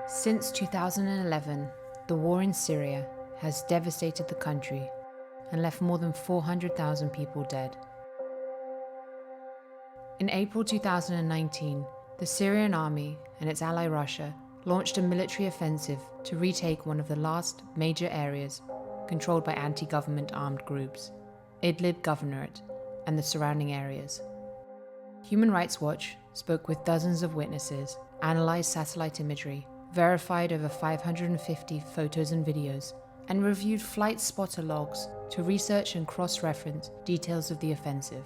Since 2011, the war in Syria has devastated the country and left more than 400,000 people dead. In April 2019, the Syrian army and its ally Russia launched a military offensive to retake one of the last major areas controlled by anti-government armed groups, Idlib governorate and the surrounding areas. Human Rights Watch spoke with dozens of witnesses, analysed satellite imagery, verified over 550 photos and videos, and reviewed flight spotter logs to research and cross-reference details of the offensive.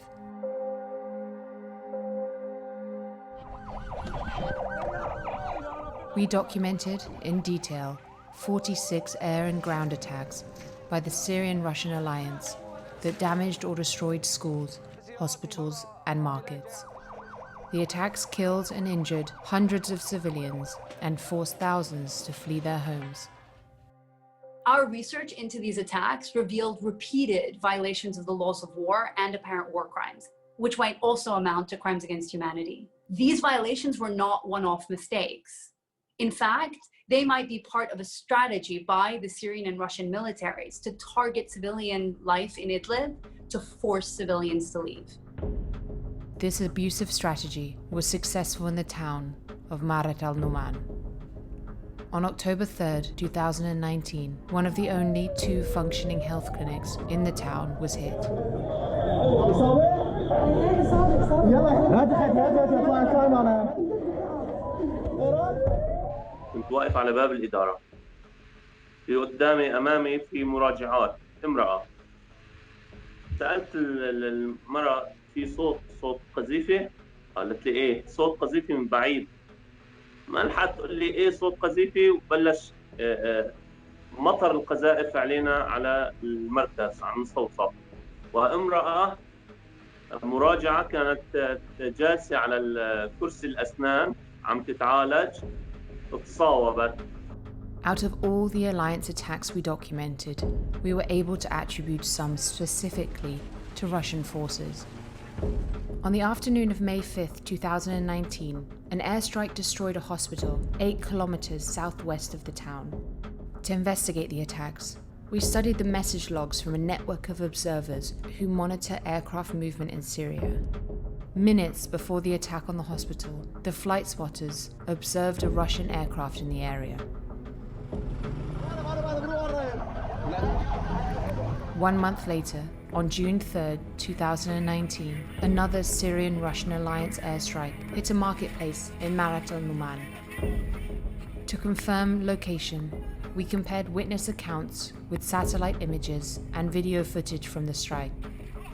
We documented in detail 46 air and ground attacks by the Syrian-Russian alliance that damaged or destroyed schools, hospitals, and markets. The attacks killed and injured hundreds of civilians and forced thousands to flee their homes. Our research into these attacks revealed repeated violations of the laws of war and apparent war crimes, which might also amount to crimes against humanity. These violations were not one-off mistakes. In fact, they might be part of a strategy by the Syrian and Russian militaries to target civilian life in Idlib to force civilians to leave. This abusive strategy was successful in the town of Marat al-Numan. On October 3, 2019, one of the only 2 functioning health clinics in the town was hit. كنت واقف على باب الإدارة. في قدامي أمامي في مراجعات امرأة. سألت المرأة في صوت قذيفة؟ قالت لي إيه صوت قذيفة من بعيد. ما لحقت تقول لي إيه صوت قذيفة وبلش مطر القذائف علينا على المركز عم نستوصف. وامرأة مراجعة كانت جالسة على كرسي الأسنان عم تتعالج. Out of all the alliance attacks we documented, we were able to attribute some specifically to Russian forces. On the afternoon of May 5, 2019, an airstrike destroyed a hospital 8 kilometers southwest of the town. To investigate the attacks, we studied the message logs from a network of observers who monitor aircraft movement in Syria. Minutes before the attack on the hospital, the flight spotters observed a Russian aircraft in the area. 1 month later, on June 3, 2019, another Syrian-Russian alliance airstrike hit a marketplace in Marat al-Numan. To confirm location, we compared witness accounts with satellite images and video footage from the strike.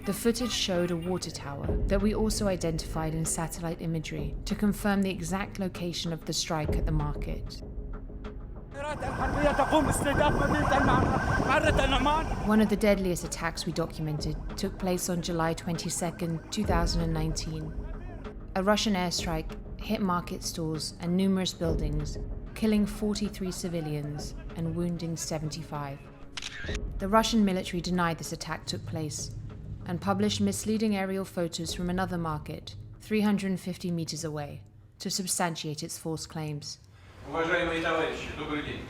The footage showed a water tower that we also identified in satellite imagery to confirm the exact location of the strike at the market. One of the deadliest attacks we documented took place on July 22, 2019. A Russian airstrike hit market stalls and numerous buildings, killing 43 civilians and wounding 75. The Russian military denied this attack took place and published misleading aerial photos from another market 350 meters away to substantiate its false claims. Уважаемые товарищи, добрый день.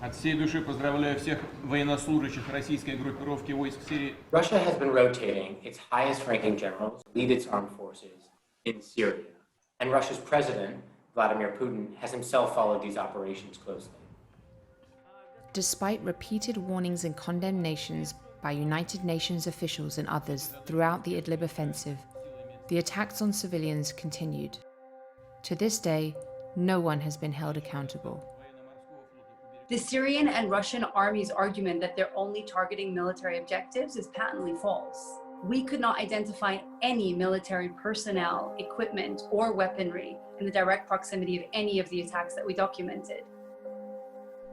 От всей души поздравляю всех военнослужащих российской группировки войск Сирии. Russia has been rotating its highest-ranking generals to lead its armed forces in Syria, and Russia's president, Vladimir Putin, has himself followed these operations closely. Despite repeated warnings and condemnations by United Nations officials and others throughout the Idlib offensive, the attacks on civilians continued. To this day, no one has been held accountable. The Syrian and Russian army's argument that they're only targeting military objectives is patently false. We could not identify any military personnel, equipment, or weaponry in the direct proximity of any of the attacks that we documented.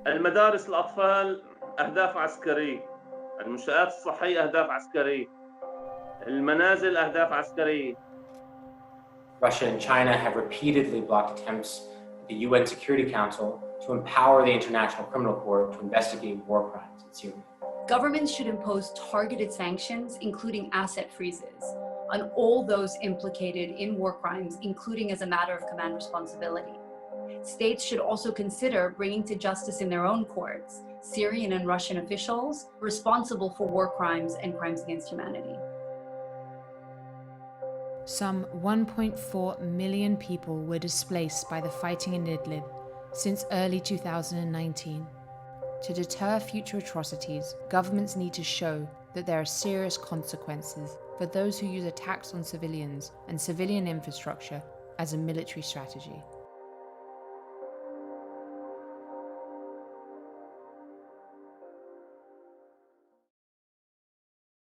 المدارس الأطفال أهداف عسكرية. المنشآت الصحية أهداف عسكرية. المنازل أهداف عسكرية. Russia and China have repeatedly blocked attempts at the UN Security Council to empower the International Criminal Court to investigate war crimes in Syria. Governments should impose targeted sanctions, including asset freezes, on all those implicated in war crimes, including as a matter of command responsibility. states should also consider bringing to justice in their own courts Syrian and Russian officials responsible for war crimes and crimes against humanity. Some 1.4 million people were displaced by the fighting in Idlib since early 2019. To deter future atrocities, governments need to show that there are serious consequences for those who use attacks on civilians and civilian infrastructure as a military strategy.